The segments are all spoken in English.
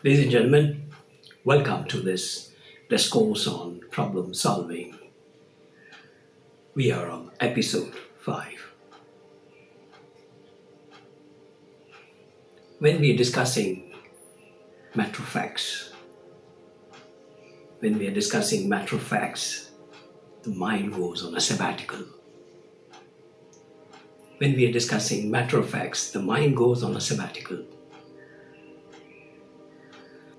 Ladies and gentlemen, welcome to this discourse on problem solving. We are on episode 5. When we are discussing matter of facts, the mind goes on a sabbatical. When we are discussing matter of facts, the mind goes on a sabbatical.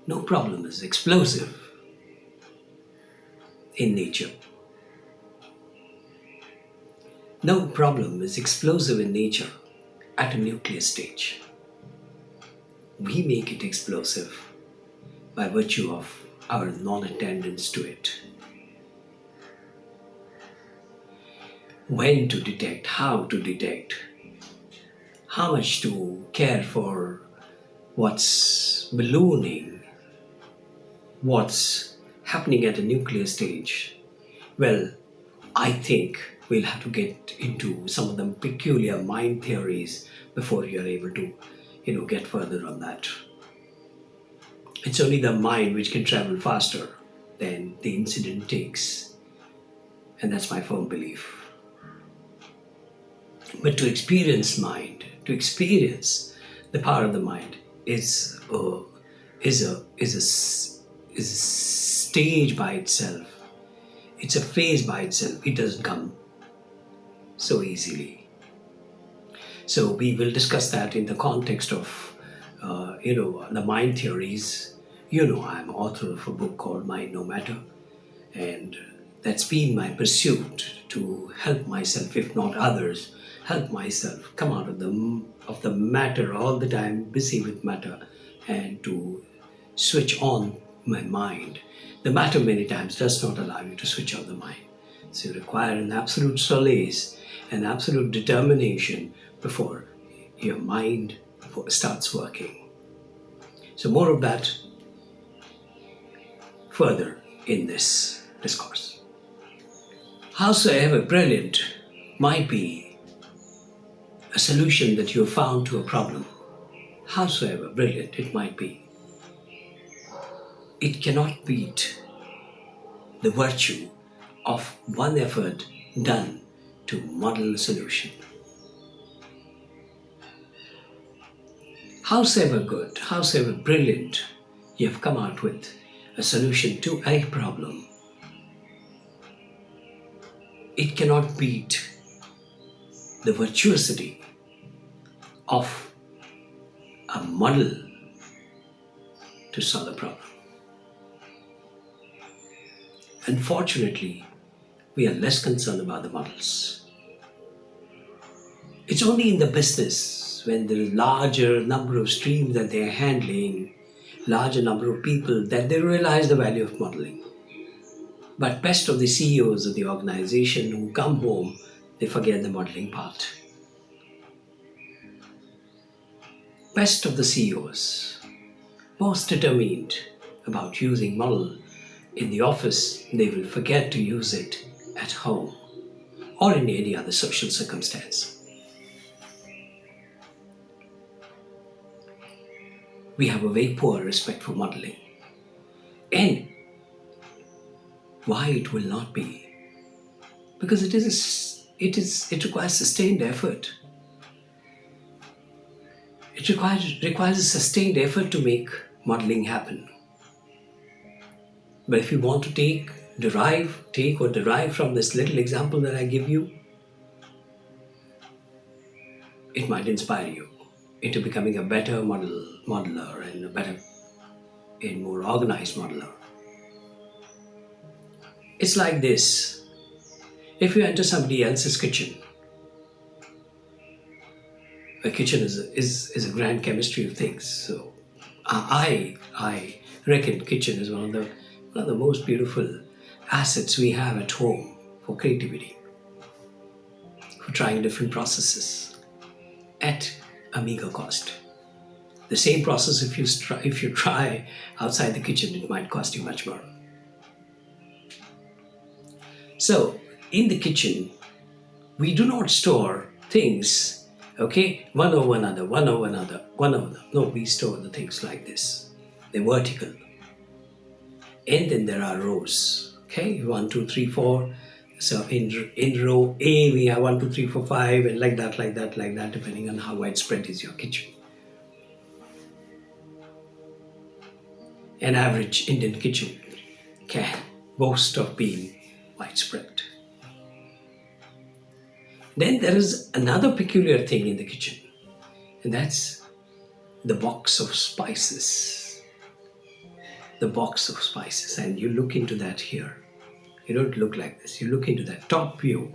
No problem is explosive in nature. No problem is explosive in nature at a nuclear stage. We make it explosive by virtue of our non-attendance to it. When to detect, how to detect, how much to care for what's ballooning, what's happening at a nuclear stage. Well, I think we'll have to get into some of the peculiar mind theories before you're able to, get further on that. It's only the mind which can travel faster than the incident takes. And that's my firm belief. But to experience the power of the mind is a stage by itself. It's a phase by itself. It doesn't come so easily. So we will discuss that in the context of, the mind theories. I'm author of a book called Mind No Matter, and that's been my pursuit to help myself, if not others, help myself come out of the matter all the time, busy with matter, and to switch on my mind. The matter many times does not allow you to switch on the mind. So you require an absolute solace, an absolute determination before your mind starts working. So more of that further in this discourse. Howsoever brilliant might be a solution that you have found to a problem, howsoever brilliant it might be, it cannot beat the virtue of one effort done to model a solution. Howsoever good, howsoever brilliant you have come out with a solution to a problem, it cannot beat the virtuosity of a model to solve a problem. Unfortunately, we are less concerned about the models. It's only in the business when there is larger number of streams that they are handling, larger number of people, that they realize the value of modeling. But best of the CEOs of the organization who come home, they forget the modeling part. Best of the CEOs, most determined about using model in the office, they will forget to use it at home or in any other social circumstance. We have a very poor respect for modeling. And why it will not be? Because it requires sustained effort. It requires a sustained effort to make modeling happen. But if you want to take or derive from this little example that I give you, it might inspire you into becoming a better modeler and a better and more organized modeler. It's like this. If you enter somebody else's kitchen, a kitchen is a grand chemistry of things. So I reckon kitchen is one of the most beautiful assets we have at home for creativity, for trying different processes at a meager cost. The same process, if you try outside the kitchen, it might cost you much more. So in the kitchen, we do not store things, one over another. No, we store the things like this. they're vertical. And then there are rows. Okay, 1, 2, 3, 4. So in row A, we have 1, 2, 3, 4, 5, and like that, depending on how widespread is your kitchen. An average Indian kitchen can boast of being widespread. Then there is another peculiar thing in the kitchen, and that's the box of spices. The box of spices, and you look into that here. You don't look like this. You look into that top view,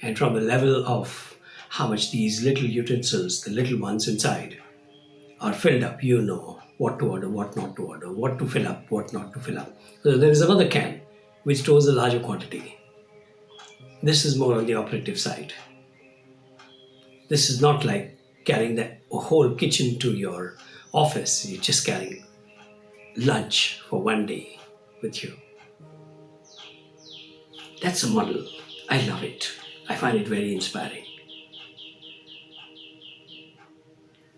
and from the level of how much these little utensils, the little ones inside, are filled up, you know what to order, what not to order, what to fill up, what not to fill up. So there is another can which stores a larger quantity. This is more on the operative side. This is not like carrying the whole kitchen to your office. You're just carrying lunch for one day with you. That's a model. I love it. I find it very inspiring.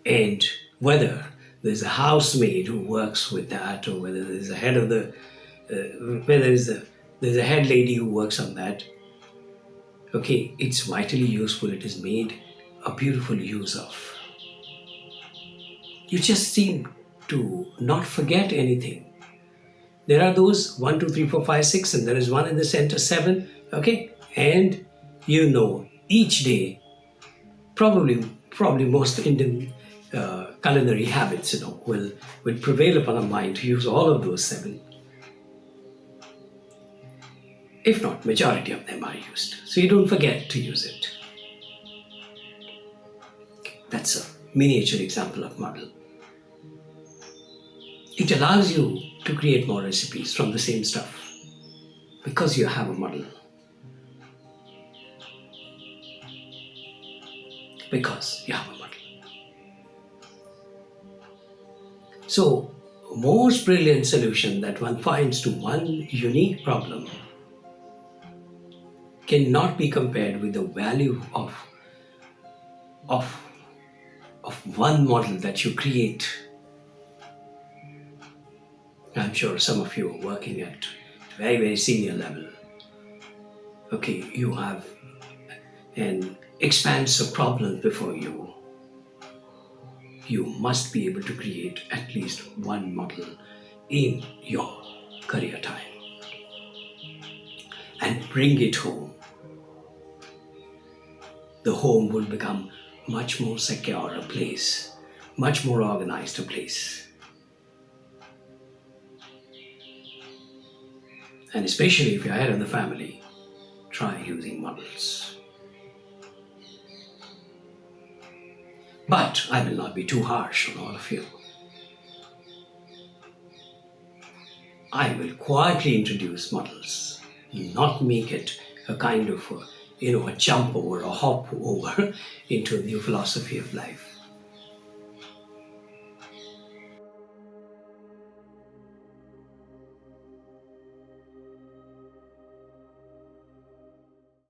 And whether there's a housemaid who works with that, or whether there's a head of the, there's a head lady who works on that, okay, it's vitally useful. It is made a beautiful use of. You just seem to not forget anything. There are those 1, 2, 3, 4, 5, 6, and there is one in the center, 7. Okay, and you know each day, probably most Indian culinary habits, will prevail upon our mind to use all of those 7. If not, majority of them are used. So you don't forget to use it. That's a miniature example of model. It allows you to create more recipes from the same stuff because you have a model. Because you have a model. So, most brilliant solution that one finds to one unique problem cannot be compared with the value of one model that you create. I'm sure some of you are working at very, very senior level. Okay, you have an expanse of problems before you. You must be able to create at least one model in your career time and bring it home. The home will become much more secure a place, much more organized a place. And especially if you're head of the family, try using models. But I will not be too harsh on all of you. I will quietly introduce models, not make it a kind of a jump over, a hop over into a new philosophy of life.